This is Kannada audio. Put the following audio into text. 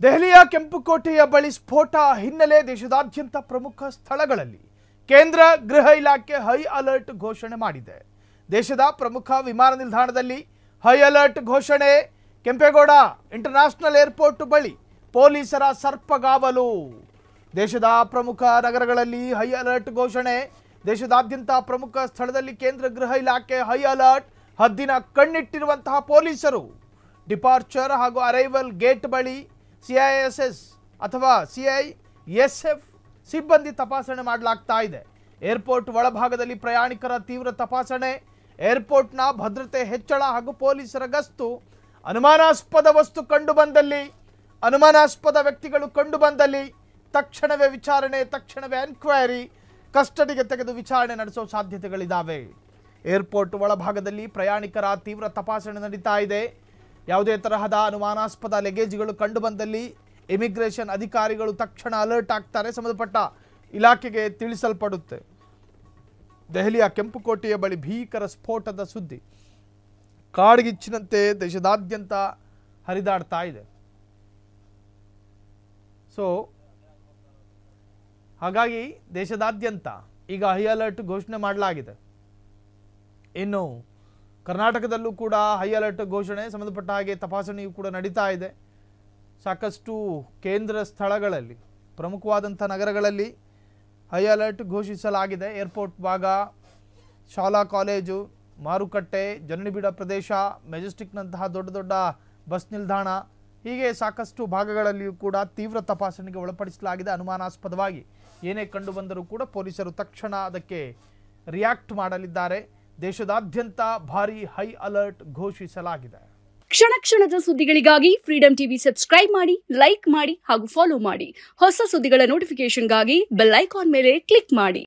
ದೆಹಲಿಯ ಕೆಂಪುಕೋಟೆಯ ಬಳಿ ಸ್ಫೋಟ ಹಿನ್ನೆಲೆ ದೇಶದಾದ್ಯಂತ ಪ್ರಮುಖ ಸ್ಥಳಗಳಲ್ಲಿ ಕೇಂದ್ರ ಗೃಹ ಇಲಾಖೆ ಹೈ ಅಲರ್ಟ್ ಘೋಷಣೆ ಮಾಡಿದೆ. ದೇಶದ ಪ್ರಮುಖ ವಿಮಾನ ನಿಲ್ದಾಣದಲ್ಲಿ ಹೈ ಅಲರ್ಟ್ ಘೋಷಣೆ. ಕೆಂಪೇಗೌಡ ಇಂಟರ್ನ್ಯಾಷನಲ್ ಏರ್ಪೋರ್ಟ್ ಬಳಿ ಪೊಲೀಸರ ಸರ್ಪಗಾವಲು. ದೇಶದ ಪ್ರಮುಖ ನಗರಗಳಲ್ಲಿ ಹೈ ಅಲರ್ಟ್ ಘೋಷಣೆ. ದೇಶದಾದ್ಯಂತ ಪ್ರಮುಖ ಸ್ಥಳದಲ್ಲಿ ಕೇಂದ್ರ ಗೃಹ ಇಲಾಖೆ ಹೈ ಅಲರ್ಟ್. ಹದ್ದಿನ ಕಣ್ಣಿಟ್ಟಿರುವಂತಹ ಪೊಲೀಸರು ಡಿಪಾರ್ಚರ್ ಹಾಗೂ ಅರೈವಲ್ ಗೇಟ್ ಬಳಿ CISS ಅಥವಾ CISF ಸಿಬ್ಬಂದಿ ತಪಾಸಣೆ ಮಾಡಲಾಗ್ತಾ ಇದೆ. ಏರ್ಪೋರ್ಟ್ ಒಳಭಾಗದಲ್ಲಿ ಪ್ರಯಾಣಿಕರ ತೀವ್ರ ತಪಾಸಣೆ, ಏರ್ಪೋರ್ಟ್ನ ಭದ್ರತೆ ಹೆಚ್ಚಳ ಹಾಗೂ ಪೊಲೀಸರ ಗಸ್ತು. ಅನುಮಾನಾಸ್ಪದ ವಸ್ತು ಕಂಡು ಬಂದಲ್ಲಿ, ಅನುಮಾನಾಸ್ಪದ ವ್ಯಕ್ತಿಗಳು ಕಂಡು ಬಂದಲ್ಲಿ ತಕ್ಷಣವೇ ವಿಚಾರಣೆ, ತಕ್ಷಣವೇ ಎನ್ಕ್ವೈರಿ, ಕಸ್ಟಡಿಗೆ ತೆಗೆದು ವಿಚಾರಣೆ ನಡೆಸೋ ಸಾಧ್ಯತೆಗಳಿದ್ದಾವೆ. ಏರ್ಪೋರ್ಟ್ ಒಳಭಾಗದಲ್ಲಿ ಪ್ರಯಾಣಿಕರ ತೀವ್ರ ತಪಾಸಣೆ ನಡೀತಾ ಇದೆ. ಯಾವುದೇ ತರಹದ ಅನುಮಾನಾಸ್ಪದ ಲಗೇಜ್ಗಳು ಕಂಡು ಬಂದಲ್ಲಿ ಇಮಿಗ್ರೇಷನ್ ಅಧಿಕಾರಿಗಳು ತಕ್ಷಣ ಅಲರ್ಟ್ ಆಗ್ತಾರೆ, ಸಂಬಂಧಪಟ್ಟ ಇಲಾಖೆಗೆ ತಿಳಿಸಲ್ಪಡುತ್ತೆ. ದೆಹಲಿಯ ಕೆಂಪುಕೋಟೆಯ ಬಳಿ ಭೀಕರ ಸ್ಫೋಟದ ಸುದ್ದಿ ಕಾಡ್ಗಿಚ್ಚಿನಂತೆ ದೇಶದಾದ್ಯಂತ ಹರಿದಾಡ್ತಾ ಇದೆ. ಸೊ ಹಾಗಾಗಿ ದೇಶದಾದ್ಯಂತ ಈಗ ಹೈ ಅಲರ್ಟ್ ಘೋಷಣೆ ಮಾಡಲಾಗಿದೆ. ಇನ್ನು ಕರ್ನಾಟಕದಲ್ಲೂ ಕೂಡ ಹೈ ಅಲರ್ಟ್ ಘೋಷಣೆ, ಸಂಬಂಧಪಟ್ಟ ಹಾಗೆ ತಪಾಸಣೆಯೂ ಕೂಡ ನಡೀತಾ ಇದೆ. ಸಾಕಷ್ಟು ಕೇಂದ್ರ ಸ್ಥಳಗಳಲ್ಲಿ, ಪ್ರಮುಖವಾದಂಥ ನಗರಗಳಲ್ಲಿ ಹೈ ಅಲರ್ಟ್ ಘೋಷಿಸಲಾಗಿದೆ. ಏರ್ಪೋರ್ಟ್ ಭಾಗ, ಶಾಲಾ ಕಾಲೇಜು, ಮಾರುಕಟ್ಟೆ, ಜನನಿಬಿಡ ಪ್ರದೇಶ, ಮೆಜೆಸ್ಟಿಕ್ನಂತಹ ದೊಡ್ಡ ದೊಡ್ಡ ಬಸ್ ನಿಲ್ದಾಣ, ಹೀಗೆ ಸಾಕಷ್ಟು ಭಾಗಗಳಲ್ಲಿಯೂ ಕೂಡ ತೀವ್ರ ತಪಾಸಣೆಗೆ ಒಳಪಡಿಸಲಾಗಿದೆ. ಅನುಮಾನಾಸ್ಪದವಾಗಿ ಏನೇ ಕಂಡು ಬಂದರೂ ಕೂಡ ಪೊಲೀಸರು ತಕ್ಷಣ ಅದಕ್ಕೆ ರಿಯಾಕ್ಟ್ ಮಾಡಲಿದ್ದಾರೆ. ದೇಶದಾದ್ಯಂತ ಭಾರಿ ಹೈ ಅಲರ್ಟ್ ಘೋಷಿಸಲಾಗಿದೆ. ಕ್ಷಣ ಕ್ಷಣದ ಸುದ್ದಿಗಳಿಗಾಗಿ ಫ್ರೀಡಂ ಟಿವಿ ಸಬ್ಸ್ಕ್ರೈಬ್ ಮಾಡಿ, ಲೈಕ್ ಮಾಡಿ ಹಾಗೂ ಫಾಲೋ ಮಾಡಿ. ಹೊಸ ಸುದ್ದಿಗಳ ನೋಟಿಫಿಕೇಶನ್ಗಾಗಿ ಬೆಲ್ ಐಕಾನ್ ಮೇಲೆ ಕ್ಲಿಕ್ ಮಾಡಿ.